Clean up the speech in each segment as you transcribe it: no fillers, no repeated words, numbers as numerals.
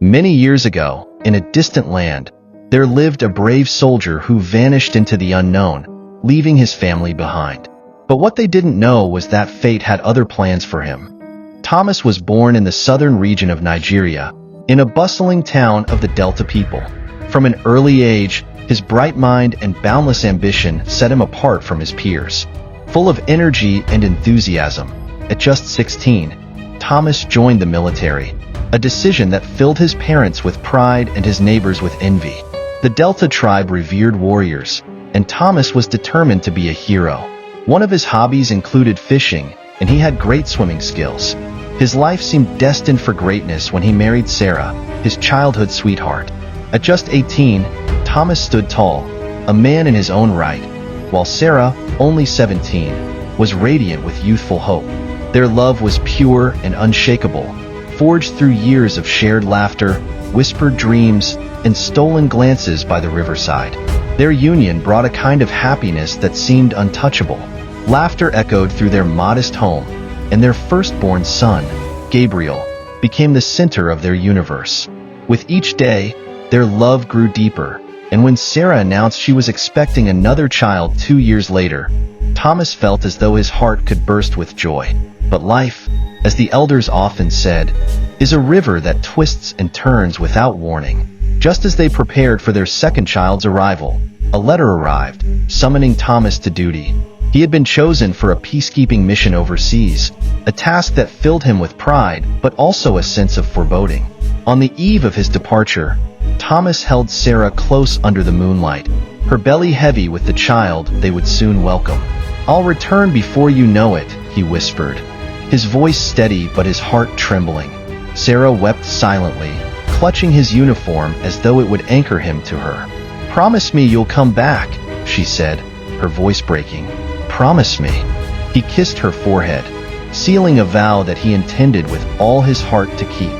Many years ago, in a distant land, there lived a brave soldier who vanished into the unknown, leaving his family behind. But what they didn't know was that fate had other plans for him. Thomas was born in the southern region of Nigeria, in a bustling town of the Delta people. From an early age, his bright mind and boundless ambition set him apart from his peers. Full of energy and enthusiasm, at just 16, Thomas joined the military, a decision that filled his parents with pride and his neighbors with envy. The Delta tribe revered warriors, and Thomas was determined to be a hero. One of his hobbies included fishing, and he had great swimming skills. His life seemed destined for greatness when he married Sarah, his childhood sweetheart. At just 18, Thomas stood tall, a man in his own right, while Sarah, only 17, was radiant with youthful hope. Their love was pure and unshakable, forged through years of shared laughter, whispered dreams, and stolen glances by the riverside. Their union brought a kind of happiness that seemed untouchable. Laughter echoed through their modest home, and their firstborn son, Gabriel, became the center of their universe. With each day, their love grew deeper, and when Sarah announced she was expecting another child 2 years later, Thomas felt as though his heart could burst with joy. But life, as the elders often said, is a river that twists and turns without warning. Just as they prepared for their second child's arrival, a letter arrived, summoning Thomas to duty. He had been chosen for a peacekeeping mission overseas, a task that filled him with pride, but also a sense of foreboding. On the eve of his departure, Thomas held Sarah close under the moonlight, her belly heavy with the child they would soon welcome. "I'll return before you know it," he whispered, his voice steady but his heart trembling. Sarah wept silently, clutching his uniform as though it would anchor him to her. "Promise me you'll come back," she said, her voice breaking. "Promise me." He kissed her forehead, sealing a vow that he intended with all his heart to keep.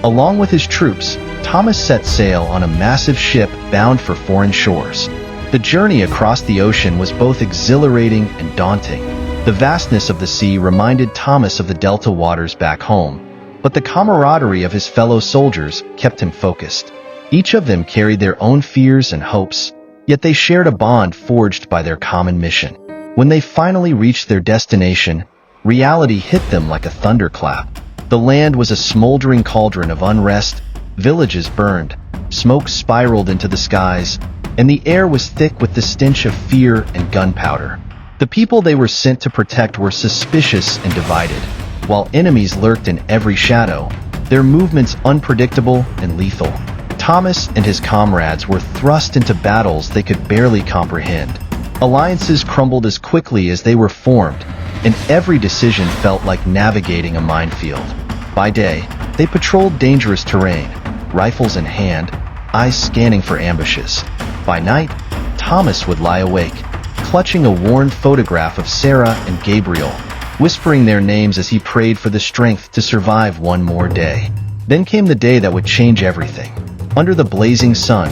Along with his troops, Thomas set sail on a massive ship bound for foreign shores. The journey across the ocean was both exhilarating and daunting. The vastness of the sea reminded Thomas of the Delta waters back home, but the camaraderie of his fellow soldiers kept him focused. Each of them carried their own fears and hopes, yet they shared a bond forged by their common mission. When they finally reached their destination, reality hit them like a thunderclap. The land was a smoldering cauldron of unrest, villages burned, smoke spiraled into the skies, and the air was thick with the stench of fear and gunpowder. The people they were sent to protect were suspicious and divided. While enemies lurked in every shadow, their movements unpredictable and lethal. Thomas and his comrades were thrust into battles they could barely comprehend. Alliances crumbled as quickly as they were formed, and every decision felt like navigating a minefield. By day, they patrolled dangerous terrain, rifles in hand, eyes scanning for ambushes. By night, Thomas would lie awake, clutching a worn photograph of Sarah and Gabriel, whispering their names as he prayed for the strength to survive one more day. Then came the day that would change everything. Under the blazing sun,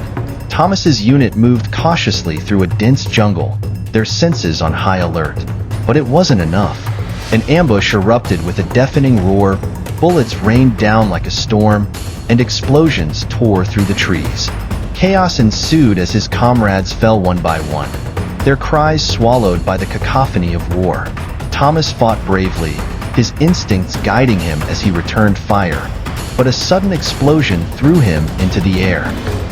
Thomas's unit moved cautiously through a dense jungle, their senses on high alert. But it wasn't enough. An ambush erupted with a deafening roar, bullets rained down like a storm, and explosions tore through the trees. Chaos ensued as his comrades fell one by one, their cries swallowed by the cacophony of war. Thomas fought bravely, his instincts guiding him as he returned fire. But a sudden explosion threw him into the air.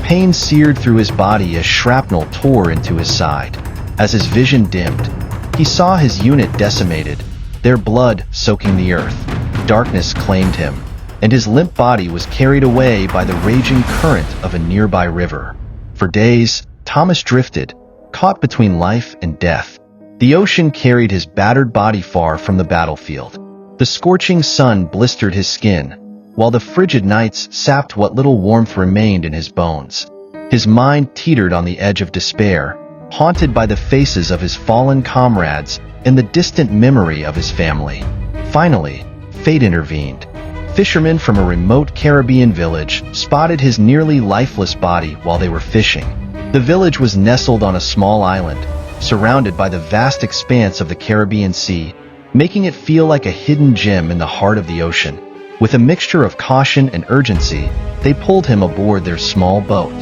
Pain seared through his body as shrapnel tore into his side. As his vision dimmed, he saw his unit decimated, their blood soaking the earth. Darkness claimed him, and his limp body was carried away by the raging current of a nearby river. For days, Thomas drifted, caught between life and death. The ocean carried his battered body far from the battlefield. The scorching sun blistered his skin, while the frigid nights sapped what little warmth remained in his bones. His mind teetered on the edge of despair, haunted by the faces of his fallen comrades and the distant memory of his family. Finally, fate intervened. Fishermen from a remote Caribbean village spotted his nearly lifeless body while they were fishing. The village was nestled on a small island, surrounded by the vast expanse of the Caribbean Sea, making it feel like a hidden gem in the heart of the ocean. With a mixture of caution and urgency, they pulled him aboard their small boat.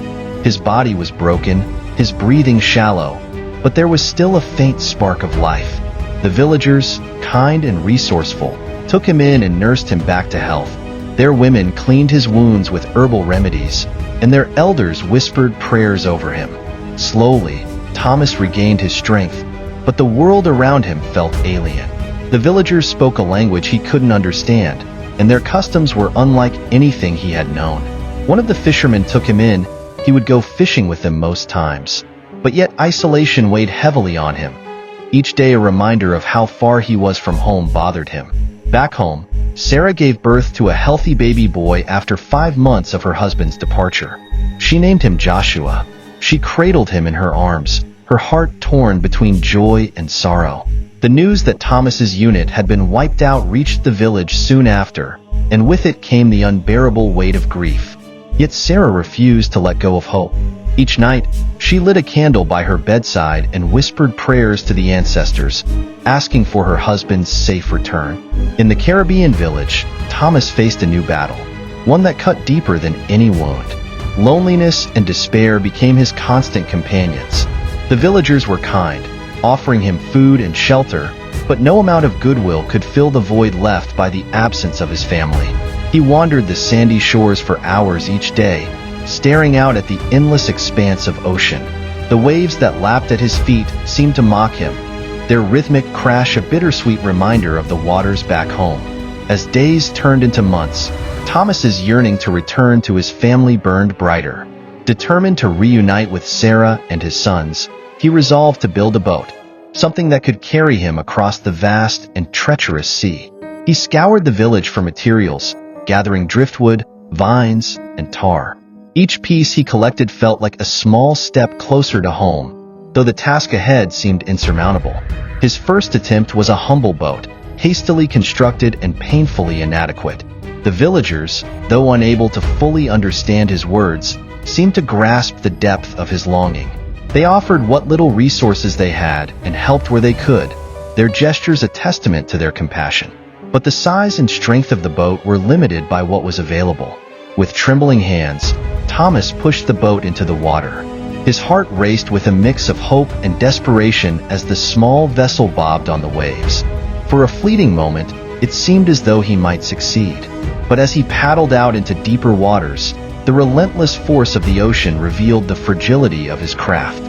His body was broken, his breathing shallow, but there was still a faint spark of life. The villagers, kind and resourceful, took him in and nursed him back to health. Their women cleaned his wounds with herbal remedies, and their elders whispered prayers over him. Slowly, Thomas regained his strength, but the world around him felt alien. The villagers spoke a language he couldn't understand, and their customs were unlike anything he had known. One of the fishermen took him in. He would go fishing with them most times, but yet isolation weighed heavily on him. Each day a reminder of how far he was from home bothered him. Back home, Sarah gave birth to a healthy baby boy after 5 months of her husband's departure. She named him Joshua. She cradled him in her arms, her heart torn between joy and sorrow. The news that Thomas's unit had been wiped out reached the village soon after, and with it came the unbearable weight of grief. Yet Sarah refused to let go of hope. Each night, she lit a candle by her bedside and whispered prayers to the ancestors, asking for her husband's safe return. In the Caribbean village, Thomas faced a new battle, one that cut deeper than any wound. Loneliness and despair became his constant companions. The villagers were kind, offering him food and shelter, but no amount of goodwill could fill the void left by the absence of his family. He wandered the sandy shores for hours each day, staring out at the endless expanse of ocean. The waves that lapped at his feet seemed to mock him, their rhythmic crash a bittersweet reminder of the waters back home. As days turned into months, Thomas's yearning to return to his family burned brighter. Determined to reunite with Sarah and his sons, he resolved to build a boat, something that could carry him across the vast and treacherous sea. He scoured the village for materials, gathering driftwood, vines, and tar. Each piece he collected felt like a small step closer to home, though the task ahead seemed insurmountable. His first attempt was a humble boat, hastily constructed and painfully inadequate. The villagers, though unable to fully understand his words, seemed to grasp the depth of his longing. They offered what little resources they had and helped where they could, their gestures a testament to their compassion. But the size and strength of the boat were limited by what was available. With trembling hands, Thomas pushed the boat into the water. His heart raced with a mix of hope and desperation as the small vessel bobbed on the waves. For a fleeting moment, it seemed as though he might succeed. But as he paddled out into deeper waters, the relentless force of the ocean revealed the fragility of his craft.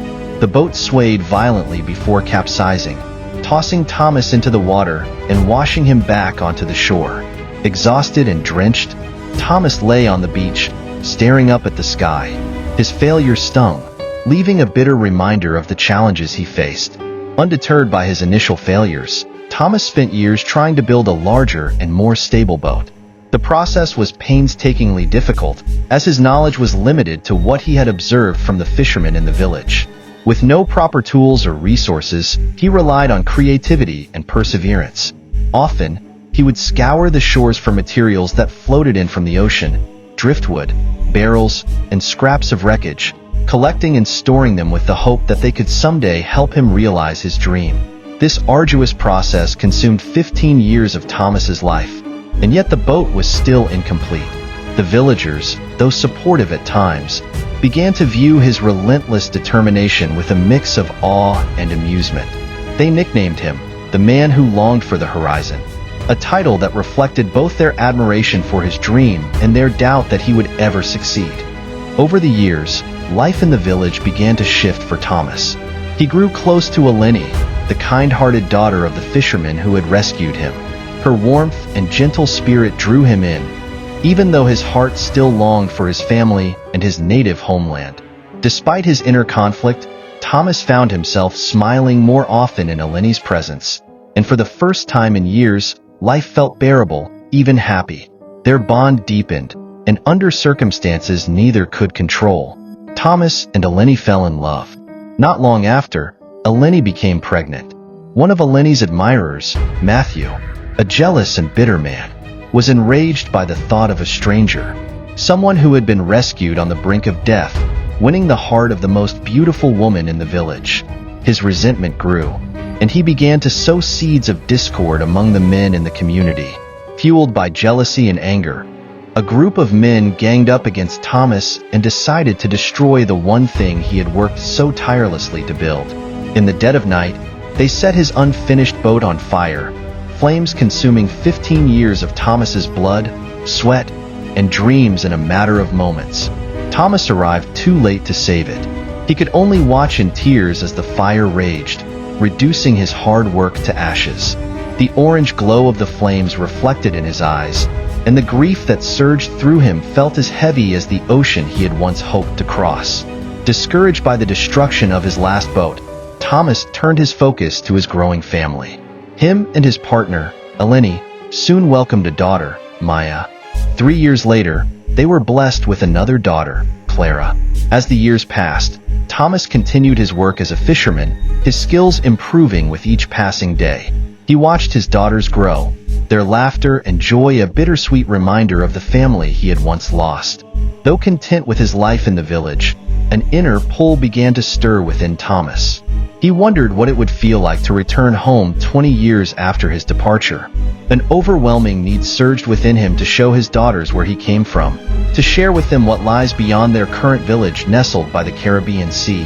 The boat swayed violently before capsizing, tossing Thomas into the water and washing him back onto the shore. Exhausted and drenched, Thomas lay on the beach, staring up at the sky. His failure stung, leaving a bitter reminder of the challenges he faced. Undeterred by his initial failures, Thomas spent years trying to build a larger and more stable boat. The process was painstakingly difficult, as his knowledge was limited to what he had observed from the fishermen in the village. With no proper tools or resources, he relied on creativity and perseverance. Often, he would scour the shores for materials that floated in from the ocean, driftwood, barrels, and scraps of wreckage, collecting and storing them with the hope that they could someday help him realize his dream. This arduous process consumed 15 years of Thomas's life, and yet the boat was still incomplete. The villagers, though supportive at times, began to view his relentless determination with a mix of awe and amusement. They nicknamed him the man who longed for the horizon, a title that reflected both their admiration for his dream and their doubt that he would ever succeed. Over the years, life in the village began to shift for Thomas. He grew close to Eleni, the kind-hearted daughter of the fisherman who had rescued him. Her warmth and gentle spirit drew him in, even though his heart still longed for his family and his native homeland. Despite his inner conflict, Thomas found himself smiling more often in Eleni's presence, and for the first time in years, life felt bearable, even happy. Their bond deepened, and under circumstances neither could control, Thomas and Eleni fell in love. Not long after, Eleni became pregnant. One of Eleni's admirers, Matthew, a jealous and bitter man, was enraged by the thought of a stranger, someone who had been rescued on the brink of death, winning the heart of the most beautiful woman in the village. His resentment grew, and he began to sow seeds of discord among the men in the community. fueled by jealousy and anger. A group of men ganged up against Thomas and decided to destroy the one thing he had worked so tirelessly to build. In the dead of night, they set his unfinished boat on fire, flames consuming 15 years of Thomas's blood, sweat, and dreams in a matter of moments. Thomas arrived too late to save it. He could only watch in tears as the fire raged, reducing his hard work to ashes. The orange glow of the flames reflected in his eyes, and the grief that surged through him felt as heavy as the ocean he had once hoped to cross. Discouraged by the destruction of his last boat, Thomas turned his focus to his growing family. Him and his partner, Eleni, soon welcomed a daughter, Maya. 3 years later, they were blessed with another daughter, Clara. As the years passed, Thomas continued his work as a fisherman, his skills improving with each passing day. He watched his daughters grow, their laughter and joy a bittersweet reminder of the family he had once lost. Though content with his life in the village, an inner pull began to stir within Thomas. He wondered what it would feel like to return home 20 years after his departure. An overwhelming need surged within him to show his daughters where he came from, to share with them what lies beyond their current village nestled by the Caribbean Sea,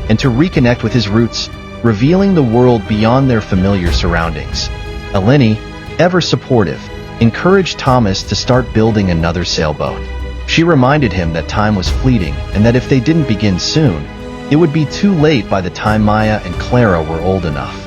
and to reconnect with his roots, revealing the world beyond their familiar surroundings. Eleni, ever supportive, encouraged Thomas to start building another sailboat. She reminded him that time was fleeting and that if they didn't begin soon, it would be too late by the time Maya and Clara were old enough.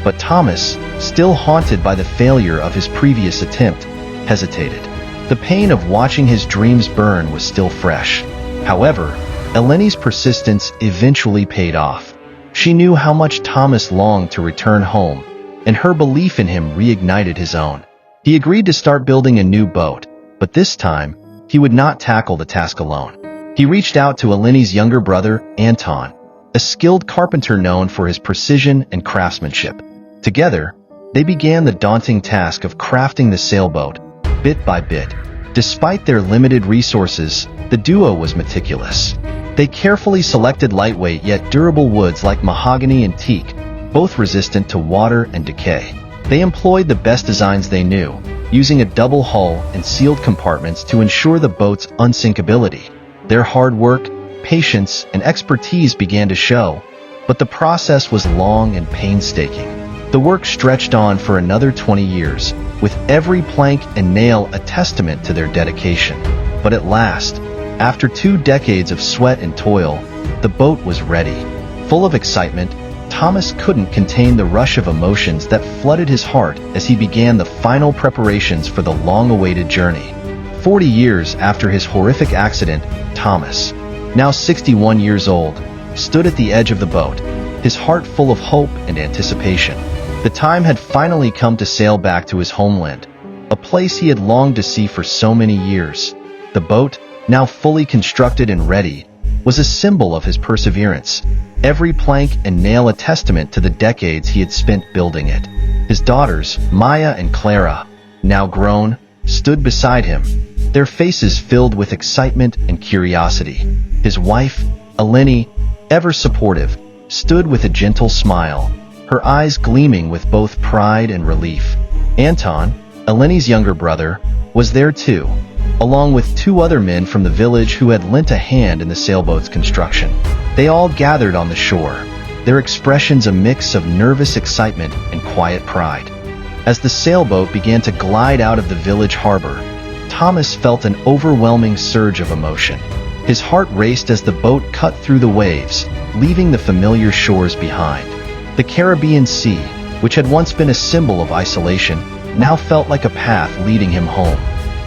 But Thomas, still haunted by the failure of his previous attempt, hesitated. The pain of watching his dreams burn was still fresh. However, Eleni's persistence eventually paid off. She knew how much Thomas longed to return home, and her belief in him reignited his own. He agreed to start building a new boat, but this time, he would not tackle the task alone. He reached out to Eleni's younger brother, Anton, a skilled carpenter known for his precision and craftsmanship. Together, they began the daunting task of crafting the sailboat, bit by bit. Despite their limited resources, the duo was meticulous. They carefully selected lightweight yet durable woods like mahogany and teak, both resistant to water and decay. They employed the best designs they knew, using a double hull and sealed compartments to ensure the boat's unsinkability. Their hard work, patience, and expertise began to show, but the process was long and painstaking. The work stretched on for another 20 years, with every plank and nail a testament to their dedication. But at last, after 2 decades of sweat and toil, the boat was ready. Full of excitement, Thomas couldn't contain the rush of emotions that flooded his heart as he began the final preparations for the long-awaited journey. 40 years after his horrific accident, Thomas, now 61 years old, stood at the edge of the boat, his heart full of hope and anticipation. The time had finally come to sail back to his homeland, a place he had longed to see for so many years. The boat, now fully constructed and ready, was a symbol of his perseverance, every plank and nail a testament to the decades he had spent building it. His daughters, Maya and Clara, now grown, stood beside him, their faces filled with excitement and curiosity. His wife, Eleni, ever supportive, stood with a gentle smile, her eyes gleaming with both pride and relief. Anton, Eleni's younger brother, was there too, along with 2 other men from the village who had lent a hand in the sailboat's construction. They all gathered on the shore, their expressions a mix of nervous excitement and quiet pride. As the sailboat began to glide out of the village harbor, Thomas felt an overwhelming surge of emotion. His heart raced as the boat cut through the waves, leaving the familiar shores behind. The Caribbean Sea, which had once been a symbol of isolation, now felt like a path leading him home.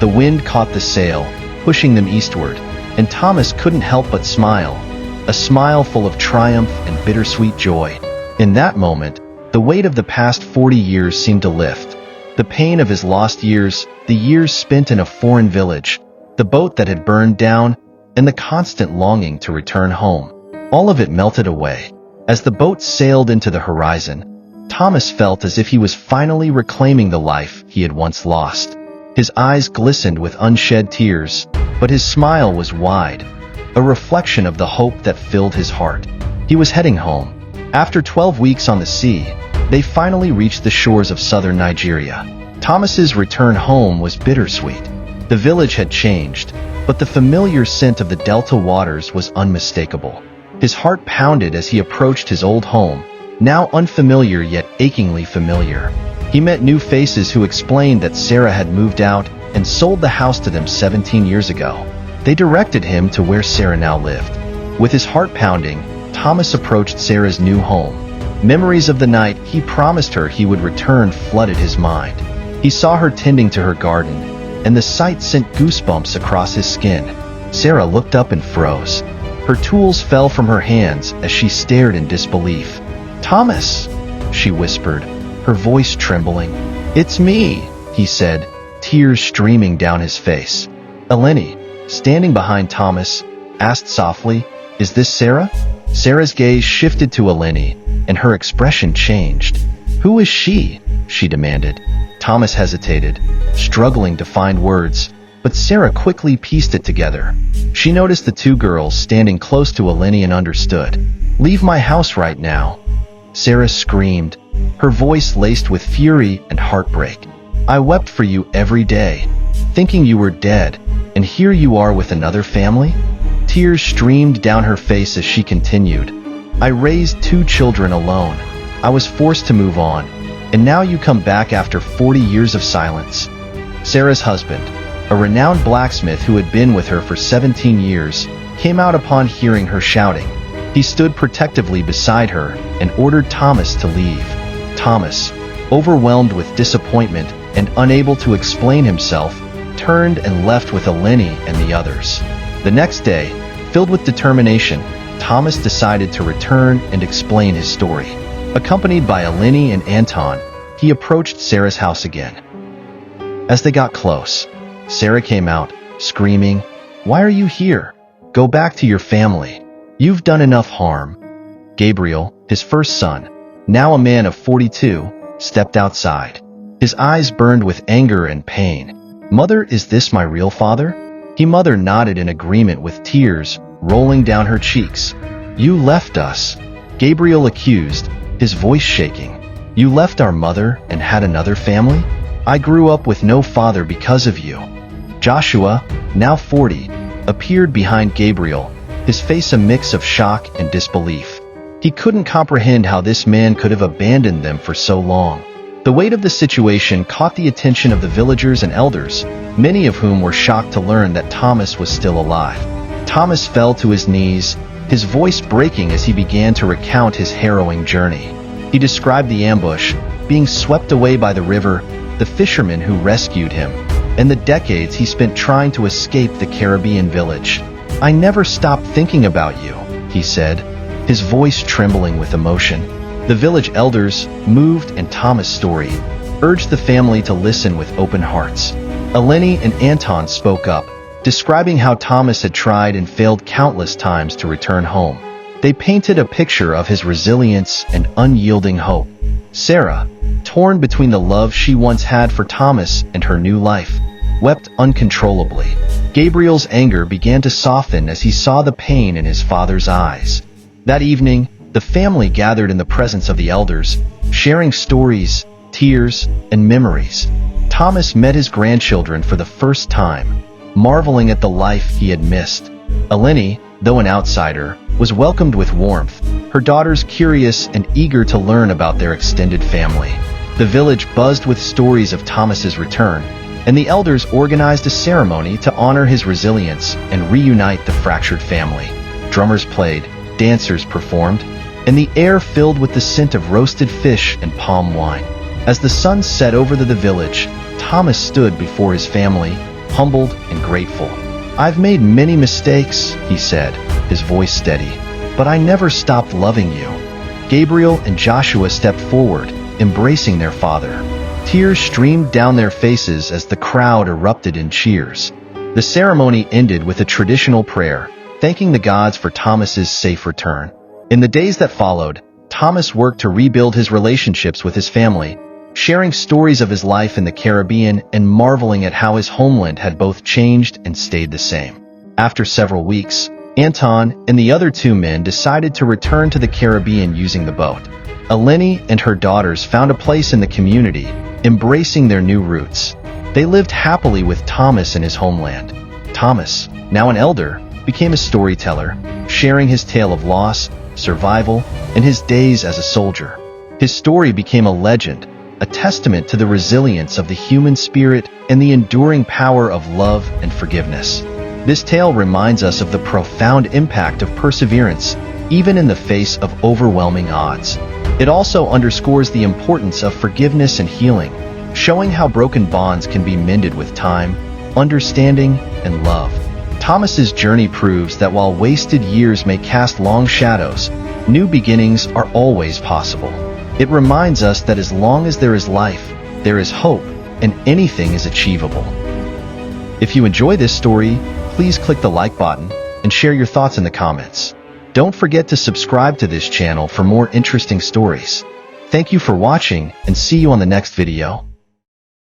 The wind caught the sail, pushing them eastward, and Thomas couldn't help but smile, a smile full of triumph and bittersweet joy. In that moment, the weight of the past 40 years seemed to lift. The pain of his lost years, the years spent in a foreign village, the boat that had burned down, and the constant longing to return home. All of it melted away. As the boat sailed into the horizon, Thomas felt as if he was finally reclaiming the life he had once lost. His eyes glistened with unshed tears, but his smile was wide, a reflection of the hope that filled his heart. He was heading home. After 12 weeks on the sea, they finally reached the shores of southern Nigeria. Thomas's return home was bittersweet. The village had changed, but the familiar scent of the delta waters was unmistakable. His heart pounded as he approached his old home, now unfamiliar yet achingly familiar. He met new faces who explained that Sarah had moved out and sold the house to them 17 years ago. They directed him to where Sarah now lived. With his heart pounding, Thomas approached Sarah's new home. Memories of the night he promised her he would return flooded his mind. He saw her tending to her garden, and the sight sent goosebumps across his skin. Sarah looked up and froze. Her tools fell from her hands as she stared in disbelief. "Thomas," she whispered, her voice trembling. "It's me," he said, tears streaming down his face. Eleni, standing behind Thomas, asked softly, "Is this Sarah?" Sarah's gaze shifted to Eleni, and her expression changed. "Who is she?" she demanded. Thomas hesitated, struggling to find words, but Sarah quickly pieced it together. She noticed the two girls standing close to Eleni and understood. "Leave my house right now," Sarah screamed, her voice laced with fury and heartbreak. "I wept for you every day, thinking you were dead, and here you are with another family?" Tears streamed down her face as she continued. "I raised 2 children alone. I was forced to move on, and now you come back after 40 years of silence." Sarah's husband, a renowned blacksmith who had been with her for 17 years, came out upon hearing her shouting. He stood protectively beside her and ordered Thomas to leave. Thomas, overwhelmed with disappointment and unable to explain himself, turned and left with Eleni and the others. The next day, filled with determination, Thomas decided to return and explain his story. Accompanied by Eleni and Anton, he approached Sarah's house again. As they got close, Sarah came out, screaming, "Why are you here? Go back to your family. You've done enough harm." Gabriel, his first son, now a man of 42, stepped outside. His eyes burned with anger and pain. "Mother, is this my real father?" His mother nodded in agreement with tears rolling down her cheeks. "You left us," Gabriel accused, his voice shaking. "You left our mother and had another family? I grew up with no father because of you." Joshua, now 40, appeared behind Gabriel, his face a mix of shock and disbelief. He couldn't comprehend how this man could have abandoned them for so long. The weight of the situation caught the attention of the villagers and elders, many of whom were shocked to learn that Thomas was still alive. Thomas fell to his knees, his voice breaking as he began to recount his harrowing journey. He described the ambush, being swept away by the river, the fishermen who rescued him, and the decades he spent trying to escape the Caribbean village. "I never stopped thinking about you," he said, his voice trembling with emotion. The village elders, moved in Thomas' story, urged the family to listen with open hearts. Eleni and Anton spoke up, describing how Thomas had tried and failed countless times to return home. They painted a picture of his resilience and unyielding hope. Sarah, torn between the love she once had for Thomas and her new life, wept uncontrollably. Gabriel's anger began to soften as he saw the pain in his father's eyes. That evening, the family gathered in the presence of the elders, sharing stories, tears, and memories. Thomas met his grandchildren for the first time, marveling at the life he had missed. Eleni, though an outsider, was welcomed with warmth, her daughters curious and eager to learn about their extended family. The village buzzed with stories of Thomas's return, and the elders organized a ceremony to honor his resilience and reunite the fractured family. Drummers played, dancers performed, and the air filled with the scent of roasted fish and palm wine. As the sun set over the village, Thomas stood before his family, humbled and grateful. "I've made many mistakes," he said, his voice steady, "but I never stopped loving you." Gabriel and Joshua stepped forward, embracing their father. Tears streamed down their faces as the crowd erupted in cheers. The ceremony ended with a traditional prayer, thanking the gods for Thomas's safe return. In the days that followed, Thomas worked to rebuild his relationships with his family, sharing stories of his life in the Caribbean and marveling at how his homeland had both changed and stayed the same. After several weeks, Anton and the other 2 men decided to return to the Caribbean using the boat. Eleni and her daughters found a place in the community, embracing their new roots. They lived happily with Thomas in his homeland. Thomas, now an elder, became a storyteller, sharing his tale of loss, survival, and his days as a soldier. His story became a legend, a testament to the resilience of the human spirit and the enduring power of love and forgiveness. This tale reminds us of the profound impact of perseverance, even in the face of overwhelming odds. It also underscores the importance of forgiveness and healing, showing how broken bonds can be mended with time, understanding, and love. Thomas's journey proves that while wasted years may cast long shadows, new beginnings are always possible. It reminds us that as long as there is life, there is hope, and anything is achievable. If you enjoy this story, please click the like button and share your thoughts in the comments. Don't forget to subscribe to this channel for more interesting stories. Thank you for watching and see you on the next video.